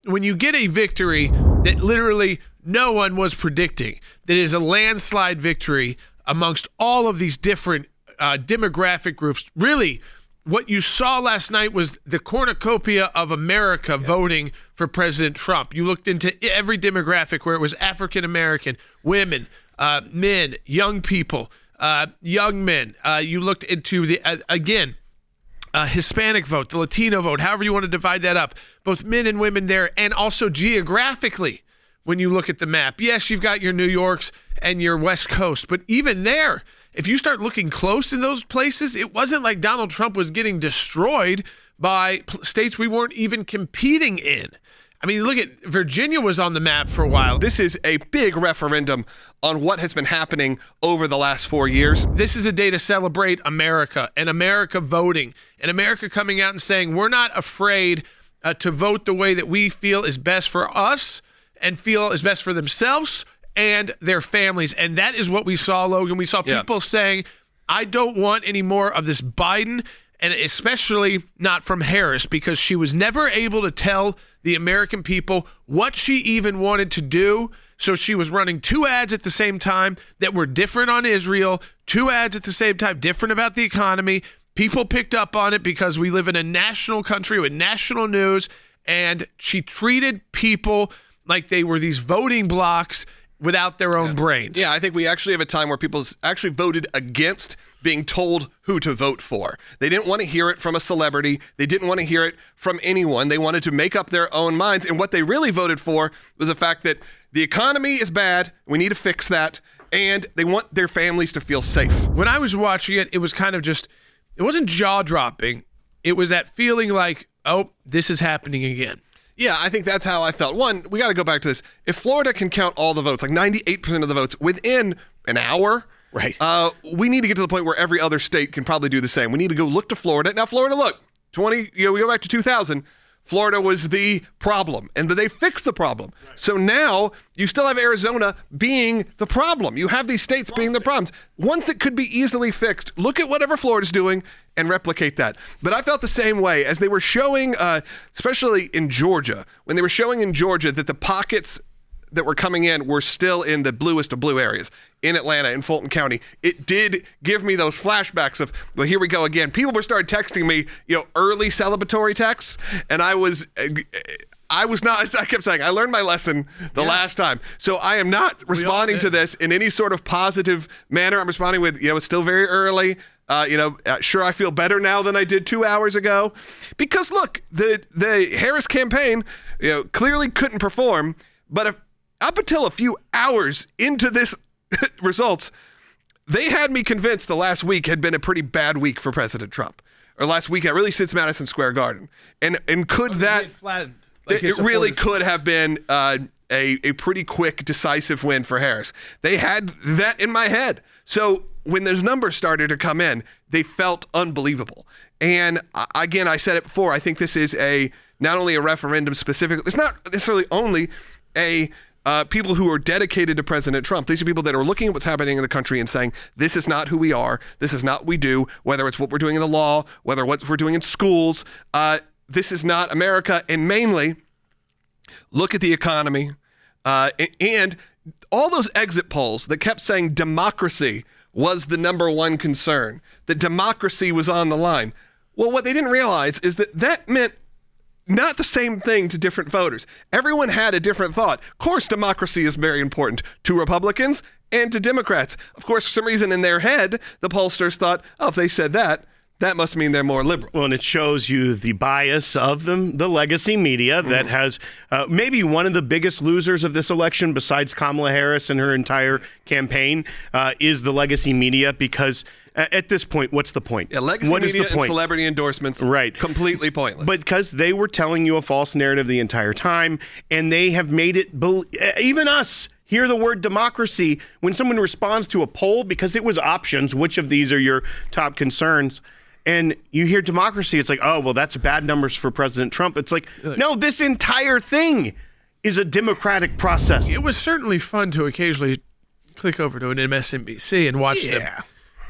when you get a victory that literally no one was predicting, that is a landslide victory amongst all of these different demographic groups, really what you saw last night was the cornucopia of America voting for President Trump. You looked into every demographic where it was African American, women, men, young people, young men. You looked into the Hispanic vote, the Latino vote, however you want to divide that up, both men and women there, and also geographically when you look at the map. Yes, you've got your New Yorks and your West Coast, but even there, if you start looking close in those places, it wasn't like Donald Trump was getting destroyed by states we weren't even competing in. I mean, look at Virginia was on the map for a while. This is a big referendum on what has been happening over the last 4 years. This is a day to celebrate America and America voting and America coming out and saying we're not afraid to vote the way that we feel is best for us and feel is best for themselves and their families. And that is what we saw, Logan. We saw people saying, I don't want any more of this Biden, and especially not from Harris, because she was never able to tell the American people what she even wanted to do. So she was running 2 ads at the same time that were different on Israel, 2 ads at the same time, different about the economy. People picked up on it because we live in a national country with national news, and she treated people like they were these voting blocks without their own brains. Yeah, I think we actually have a time where people actually voted against being told who to vote for. They didn't want to hear it from a celebrity. They didn't want to hear it from anyone. They wanted to make up their own minds. And what they really voted for was the fact that the economy is bad. We need to fix that. And they want their families to feel safe. When I was watching it, it was kind of just, it wasn't jaw-dropping. It was that feeling like, oh, this is happening again. Yeah, I think that's how I felt. One, we got to go back to this. If Florida can count all the votes, like 98% of the votes, within an hour, right? We need to get to the point where every other state can probably do the same. We need to go look to Florida. Now, Florida, look, we go back to 2000. Florida was the problem, and they fixed the problem. Right. So now you still have Arizona being the problem. You have these states being the problems. Once it could be easily fixed, look at whatever Florida's doing and replicate that. But I felt the same way as they were showing, especially in Georgia, when they were showing in Georgia that the pockets that were coming in were still in the bluest of blue areas in Atlanta, in Fulton County. It did give me those flashbacks of, well, here we go again. People were started texting me, early celebratory texts, and I was not, I kept saying, I learned my lesson the last time. So I am not responding to this in any sort of positive manner. I'm responding with, it's still very early. Sure, I feel better now than I did 2 hours ago. Because look, the Harris campaign, clearly couldn't perform, but up until a few hours into this results, they had me convinced the last week had been a pretty bad week for President Trump. Or last weekend, really since Madison Square Garden. And could that... It really could have been a pretty quick, decisive win for Harris. They had that in my head. So when those numbers started to come in, they felt unbelievable. And again, I said it before, I think this is not only a referendum specific, it's not necessarily only people who are dedicated to President Trump. These are people that are looking at what's happening in the country and saying, this is not who we are. This is not what we do, whether it's what we're doing in the law, whether what we're doing in schools. This is not America. And mainly, look at the economy. And all those exit polls that kept saying democracy was the number one concern, that democracy was on the line. Well, what they didn't realize is that meant not the same thing to different voters. Everyone had a different thought. Of course, democracy is very important to Republicans and to Democrats. Of course, for some reason in their head, the pollsters thought, oh, if they said that must mean they're more liberal. Well, and it shows you the bias of the legacy media that has maybe one of the biggest losers of this election, besides Kamala Harris and her entire campaign, is the legacy media, because at this point, what's the point? Yeah, legacy what media is the point? And celebrity endorsements, right? Completely pointless. But because they were telling you a false narrative the entire time, and they have made it, even us, hear the word democracy when someone responds to a poll, because it was options, which of these are your top concerns? And you hear democracy, it's like, oh, well, that's bad numbers for President Trump. It's like, no, this entire thing is a democratic process. It was certainly fun to occasionally click over to an MSNBC and watch them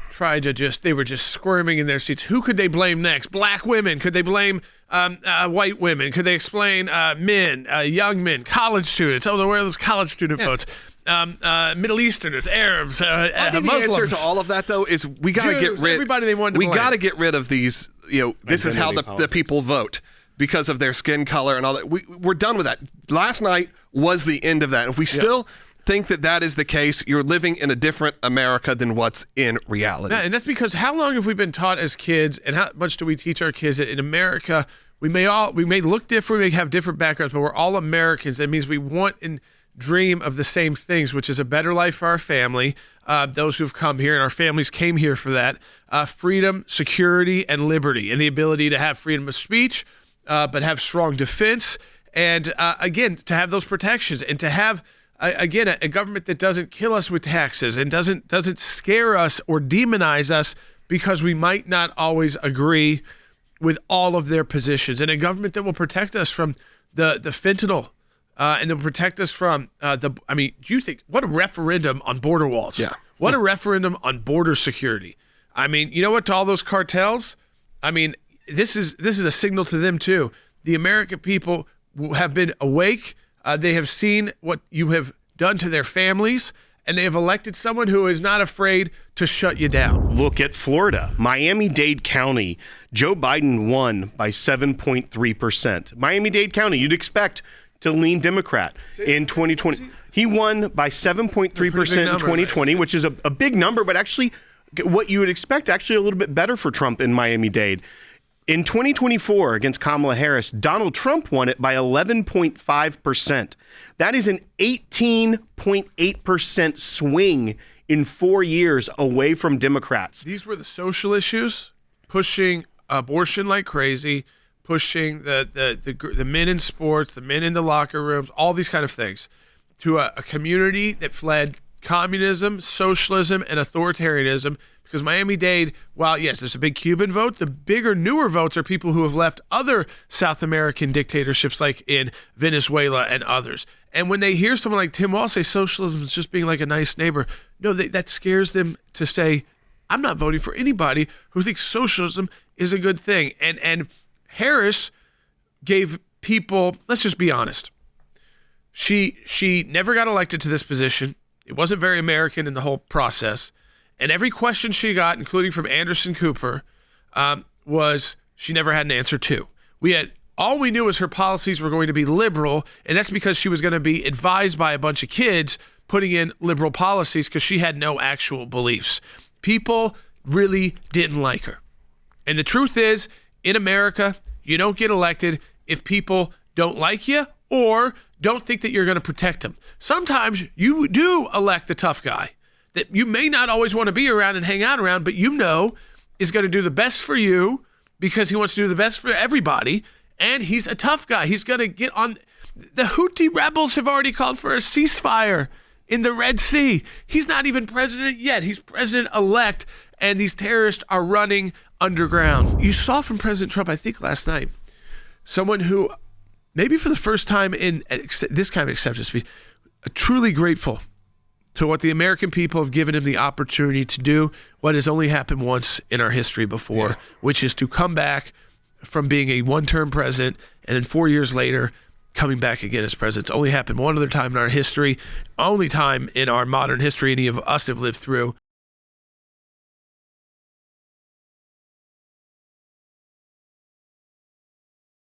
try to they were just squirming in their seats. Who could they blame next? Black women? Could they blame white women? Could they explain men, young men, college students? Oh, where are those college student votes? Middle Easterners, Arabs, I think Muslims. the answer to all of that, though, is we got to get rid. Everybody they wanted to we blame. got to get rid of these. This is how the people vote because of their skin color and all that. We're done with that. Last night was the end of that. If we still think that is the case, you're living in a different America than what's in reality. Yeah, and that's because how long have we been taught as kids, and how much do we teach our kids that in America we may look different, we may have different backgrounds, but we're all Americans. That means we want and dream of the same things, which is a better life for our family, those who've come here, and our families came here for that, freedom, security, and liberty, and the ability to have freedom of speech, but have strong defense, and again, to have those protections, and to have again, a government that doesn't kill us with taxes and doesn't scare us or demonize us because we might not always agree with all of their positions, and a government that will protect us from the fentanyl and will protect us from do you think what a referendum on border walls? Yeah. What a referendum on border security. I mean, you know what? To all those cartels, I mean, this is a signal to them too. The American people have been awake. They have seen what you have done to their families, and they have elected someone who is not afraid to shut you down. Look at Florida, Miami-Dade County. Joe Biden won by 7.3%. Miami-Dade County, you'd expect to lean Democrat in 2020. He won by 7.3% in 2020, right? Which is a big number, but actually what you would expect, actually a little bit better for Trump in Miami-Dade. In 2024, against Kamala Harris, Donald Trump won it by 11.5%. That is an 18.8% swing in 4 years away from Democrats. These were the social issues, pushing abortion like crazy, pushing the men in sports, the men in the locker rooms, all these kind of things, to a community that fled communism, socialism, and authoritarianism. Because Miami-Dade, while yes, there's a big Cuban vote, the bigger, newer votes are people who have left other South American dictatorships like in Venezuela and others. And when they hear someone like Tim Walz say socialism is just being like a nice neighbor, no, that scares them to say, I'm not voting for anybody who thinks socialism is a good thing. And Harris gave people, let's just be honest, she never got elected to this position. It wasn't very American in the whole process. And every question she got, including from Anderson Cooper, was she never had an answer to. All we knew was her policies were going to be liberal, and that's because she was going to be advised by a bunch of kids putting in liberal policies because she had no actual beliefs. People really didn't like her. And the truth is, in America, you don't get elected if people don't like you or don't think that you're going to protect them. Sometimes you do elect the tough guy that you may not always want to be around and hang out around, but you know is going to do the best for you because he wants to do the best for everybody, and he's a tough guy. He's going to get on. The Houthi rebels have already called for a ceasefire in the Red Sea. He's not even president yet. He's president-elect, and these terrorists are running underground. You saw from President Trump, I think last night, someone who maybe for the first time in this kind of acceptance speech, truly grateful to what the American people have given him the opportunity to do, what has only happened once in our history before, which is to come back from being a one-term president and then 4 years later coming back again as president. It's only happened one other time in our history, only time in our modern history any of us have lived through.